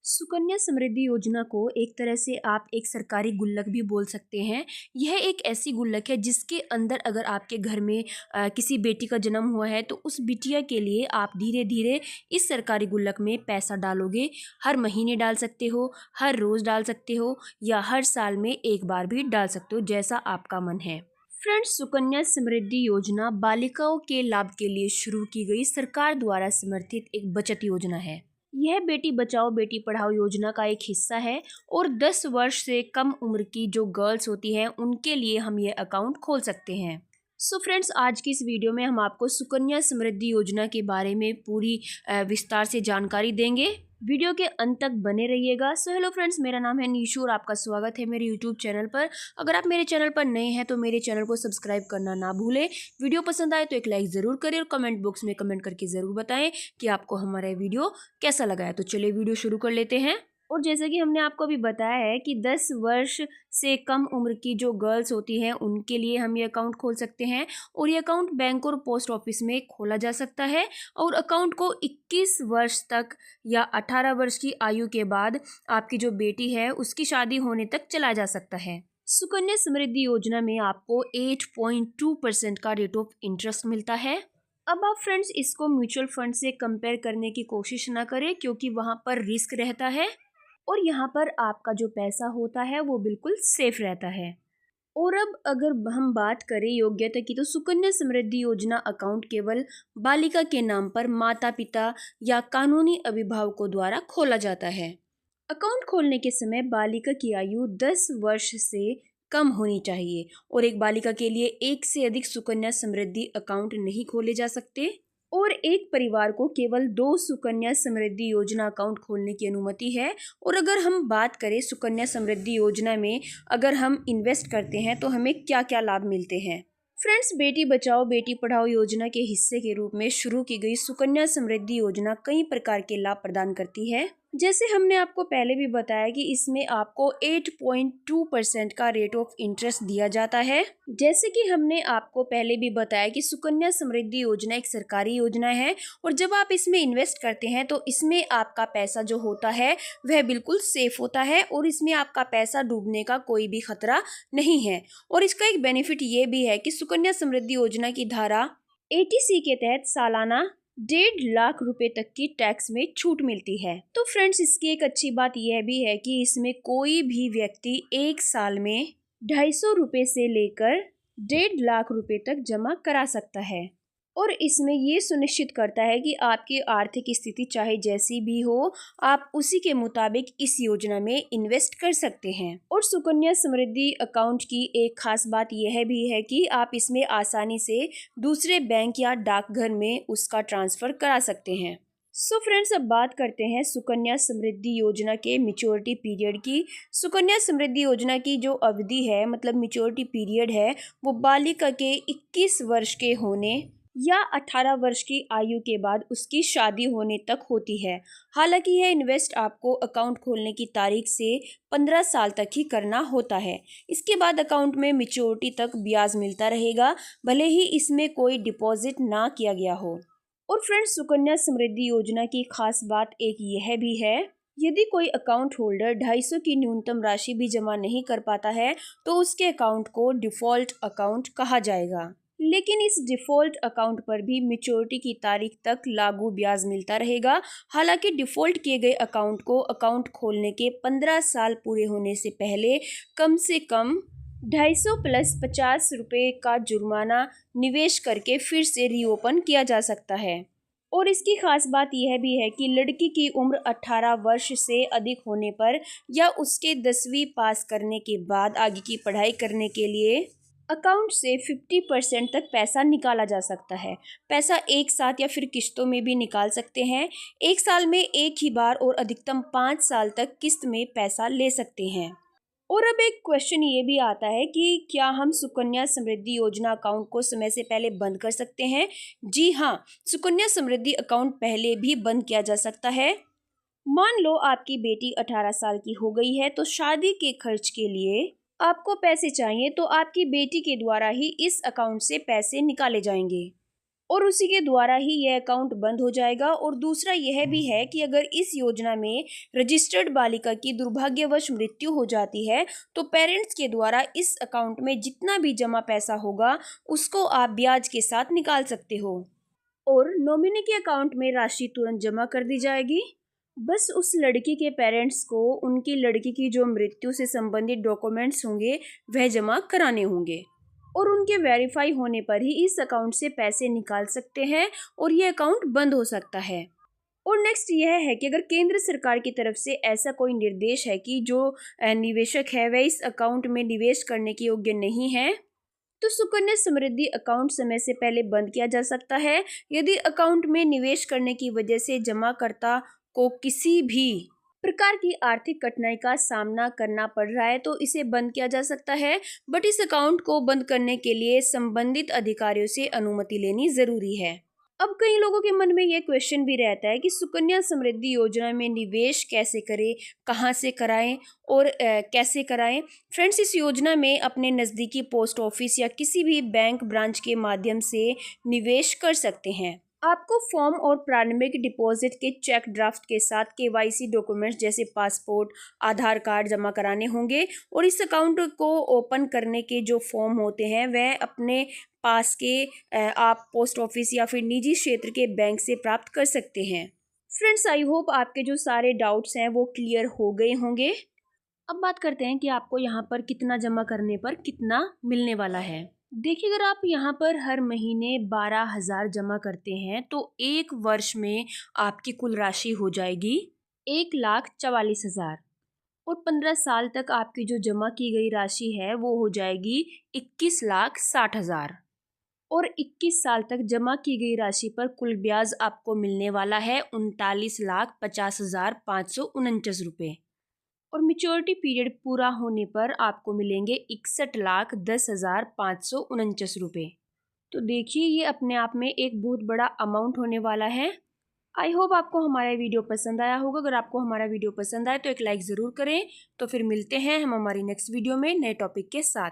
सुकन्या समृद्धि योजना को एक तरह से आप एक सरकारी गुल्लक भी बोल सकते हैं। यह एक ऐसी गुल्लक है जिसके अंदर अगर आपके घर में किसी बेटी का जन्म हुआ है तो उस बिटिया के लिए आप धीरे धीरे इस सरकारी गुल्लक में पैसा डालोगे। हर महीने डाल सकते हो, हर रोज़ डाल सकते हो या हर साल में एक बार भी डाल सकते हो, जैसा आपका मन है। फ्रेंड्स, सुकन्या समृद्धि योजना बालिकाओं के लाभ के लिए शुरू की गई सरकार द्वारा समर्थित एक बचत योजना है। यह बेटी बचाओ बेटी पढ़ाओ योजना का एक हिस्सा है और 10 वर्ष से कम उम्र की जो गर्ल्स होती हैं उनके लिए हम ये अकाउंट खोल सकते हैं। सो फ्रेंड्स, आज की इस वीडियो में हम आपको सुकन्या समृद्धि योजना के बारे में पूरी विस्तार से जानकारी देंगे। वीडियो के अंत तक बने रहिएगा। सो हेलो फ्रेंड्स, मेरा नाम है नीशू और आपका स्वागत है मेरे यूट्यूब चैनल पर। अगर आप मेरे चैनल पर नए हैं तो मेरे चैनल को सब्सक्राइब करना ना भूलें। वीडियो पसंद आए तो एक लाइक ज़रूर करें और कमेंट बॉक्स में कमेंट करके ज़रूर बताएं कि आपको हमारा वीडियो कैसा लगा है। तो चलिए वीडियो शुरू कर लेते हैं। और जैसे कि हमने आपको अभी बताया है कि 10 वर्ष से कम उम्र की जो गर्ल्स होती हैं उनके लिए हम ये अकाउंट खोल सकते हैं और ये अकाउंट बैंक और पोस्ट ऑफिस में खोला जा सकता है और अकाउंट को 21 वर्ष तक या 18 वर्ष की आयु के बाद आपकी जो बेटी है उसकी शादी होने तक चला जा सकता है। सुकन्या समृद्धि योजना में आपको 8.2% का रेट ऑफ इंटरेस्ट मिलता है। अब आप फ्रेंड्स इसको म्यूचुअल फंड से कंपेयर करने की कोशिश ना करें क्योंकि वहाँ पर रिस्क रहता है और यहाँ पर आपका जो पैसा होता है वो बिल्कुल सेफ रहता है। और अब अगर हम बात करें योग्यता की तो सुकन्या समृद्धि योजना अकाउंट केवल बालिका के नाम पर माता पिता या कानूनी अभिभावकों द्वारा खोला जाता है। अकाउंट खोलने के समय बालिका की आयु 10 वर्ष से कम होनी चाहिए और एक बालिका के लिए एक से अधिक सुकन्या समृद्धि अकाउंट नहीं खोले जा सकते और एक परिवार को केवल 2 सुकन्या समृद्धि योजना अकाउंट खोलने की अनुमति है। और अगर हम बात करें सुकन्या समृद्धि योजना में अगर हम इन्वेस्ट करते हैं तो हमें क्या क्या लाभ मिलते हैं। फ्रेंड्स, बेटी बचाओ बेटी पढ़ाओ योजना के हिस्से के रूप में शुरू की गई सुकन्या समृद्धि योजना कई प्रकार के लाभ प्रदान करती है। जैसे हमने आपको पहले भी बताया कि इसमें आपको 8.2% का रेट ऑफ इंटरेस्ट दिया जाता है। जैसे कि हमने आपको पहले भी बताया कि सुकन्या समृद्धि योजना एक सरकारी योजना है और जब आप इसमें इन्वेस्ट करते हैं तो इसमें आपका पैसा जो होता है वह बिल्कुल सेफ होता है और इसमें आपका पैसा डूबने का कोई भी खतरा नहीं है। और इसका एक बेनिफिट ये भी है कि सुकन्या समृद्धि योजना की धारा 80C के तहत सालाना 1.5 लाख रुपए तक की टैक्स में छूट मिलती है। तो फ्रेंड्स, इसकी एक अच्छी बात यह भी है कि इसमें कोई भी व्यक्ति एक साल में 250 रुपए से लेकर 1.5 लाख रुपए तक जमा करा सकता है और इसमें ये सुनिश्चित करता है कि आपकी आर्थिक स्थिति चाहे जैसी भी हो आप उसी के मुताबिक इस योजना में इन्वेस्ट कर सकते हैं। और सुकन्या समृद्धि अकाउंट की एक खास बात यह भी है कि आप इसमें आसानी से दूसरे बैंक या डाकघर में उसका ट्रांसफ़र करा सकते हैं। सो फ्रेंड्स, अब बात करते हैं सुकन्या समृद्धि योजना के मैच्योरिटी पीरियड की। सुकन्या समृद्धि योजना की जो अवधि है मतलब मैच्योरिटी पीरियड है वो बालिका के 21 वर्ष के होने या 18 वर्ष की आयु के बाद उसकी शादी होने तक होती है। हालांकि यह इन्वेस्ट आपको अकाउंट खोलने की तारीख से 15 साल तक ही करना होता है। इसके बाद अकाउंट में मैच्योरिटी तक ब्याज मिलता रहेगा भले ही इसमें कोई डिपॉजिट ना किया गया हो। और फ्रेंड्स, सुकन्या समृद्धि योजना की खास बात एक यह भी है, यदि कोई अकाउंट होल्डर 250 की न्यूनतम राशि भी जमा नहीं कर पाता है तो उसके अकाउंट को डिफ़ॉल्ट अकाउंट कहा जाएगा। लेकिन इस डिफ़ॉल्ट अकाउंट पर भी मैच्योरिटी की तारीख तक लागू ब्याज मिलता रहेगा। हालांकि डिफ़ॉल्ट किए गए अकाउंट को अकाउंट खोलने के 15 साल पूरे होने से पहले कम से कम 250 प्लस 50 रुपये का जुर्माना निवेश करके फिर से रीओपन किया जा सकता है। और इसकी खास बात यह भी है कि लड़की की उम्र 18 वर्ष से अधिक होने पर या उसके 10वीं पास करने के बाद आगे की पढ़ाई करने के लिए अकाउंट से 50% तक पैसा निकाला जा सकता है। पैसा एक साथ या फिर किस्तों में भी निकाल सकते हैं। एक साल में एक ही बार और अधिकतम 5 साल तक किस्त में पैसा ले सकते हैं। और अब एक क्वेश्चन ये भी आता है कि क्या हम सुकन्या समृद्धि योजना अकाउंट को समय से पहले बंद कर सकते हैं? जी हाँ, सुकन्या समृद्धि अकाउंट पहले भी बंद किया जा सकता है। मान लो आपकी बेटी 18 साल की हो गई है तो शादी के खर्च के लिए आपको पैसे चाहिए तो आपकी बेटी के द्वारा ही इस अकाउंट से पैसे निकाले जाएंगे। और उसी के द्वारा ही यह अकाउंट बंद हो जाएगा। और दूसरा यह भी है कि अगर इस योजना में रजिस्टर्ड बालिका की दुर्भाग्यवश मृत्यु हो जाती है तो पेरेंट्स के द्वारा इस अकाउंट में जितना भी जमा पैसा होगा उसको आप ब्याज के साथ निकाल सकते हो और नॉमिनी के अकाउंट में राशि तुरंत जमा कर दी जाएगी। बस उस लड़की के पेरेंट्स को उनकी लड़की की जो मृत्यु से संबंधित डॉक्यूमेंट्स होंगे वह जमा कराने होंगे और उनके वेरीफाई होने पर ही इस अकाउंट से पैसे निकाल सकते हैं और ये अकाउंट बंद हो सकता है। और नेक्स्ट यह है कि अगर केंद्र सरकार की तरफ से ऐसा कोई निर्देश है कि जो निवेशक है वह इस अकाउंट में निवेश करने के योग्य नहीं है तो सुकन्या समृद्धि अकाउंट समय से पहले बंद किया जा सकता है। यदि अकाउंट में निवेश करने की वजह से जमाकर्ता को किसी भी प्रकार की आर्थिक कठिनाई का सामना करना पड़ रहा है तो इसे बंद किया जा सकता है। बट इस अकाउंट को बंद करने के लिए संबंधित अधिकारियों से अनुमति लेनी जरूरी है। अब कई लोगों के मन में यह क्वेश्चन भी रहता है कि सुकन्या समृद्धि योजना में निवेश कैसे करें, कहां से कराएं और कैसे कराएं। फ्रेंड्स, इस योजना में अपने नज़दीकी पोस्ट ऑफिस या किसी भी बैंक ब्रांच के माध्यम से निवेश कर सकते हैं। आपको फॉर्म और प्रारंभिक डिपॉजिट के चेक ड्राफ्ट के साथ केवाईसी डॉक्यूमेंट्स जैसे पासपोर्ट, आधार कार्ड जमा कराने होंगे और इस अकाउंट को ओपन करने के जो फॉर्म होते हैं वह अपने पास के आप पोस्ट ऑफिस या फिर निजी क्षेत्र के बैंक से प्राप्त कर सकते हैं। फ्रेंड्स, आई होप आपके जो सारे डाउट्स हैं वो क्लियर हो गए होंगे। अब बात करते हैं कि आपको यहाँ पर कितना जमा करने पर कितना मिलने वाला है। देखिए, अगर आप यहाँ पर हर महीने 12,000 जमा करते हैं तो एक वर्ष में आपकी कुल राशि हो जाएगी 1,44,000 और 15 साल तक आपकी जो जमा की गई राशि है वो हो जाएगी 21,60,000 और 21 साल तक जमा की गई राशि पर कुल ब्याज आपको मिलने वाला है 39,50,549 रुपये और मैच्योरिटी पीरियड पूरा होने पर आपको मिलेंगे 61,10,549 रुपये। तो देखिए, ये अपने आप में एक बहुत बड़ा अमाउंट होने वाला है। आई होप आपको हमारा वीडियो पसंद आया होगा। अगर आपको हमारा वीडियो पसंद आए तो एक लाइक ज़रूर करें। तो फिर मिलते हैं हम हमारी नेक्स्ट वीडियो में नए टॉपिक के साथ।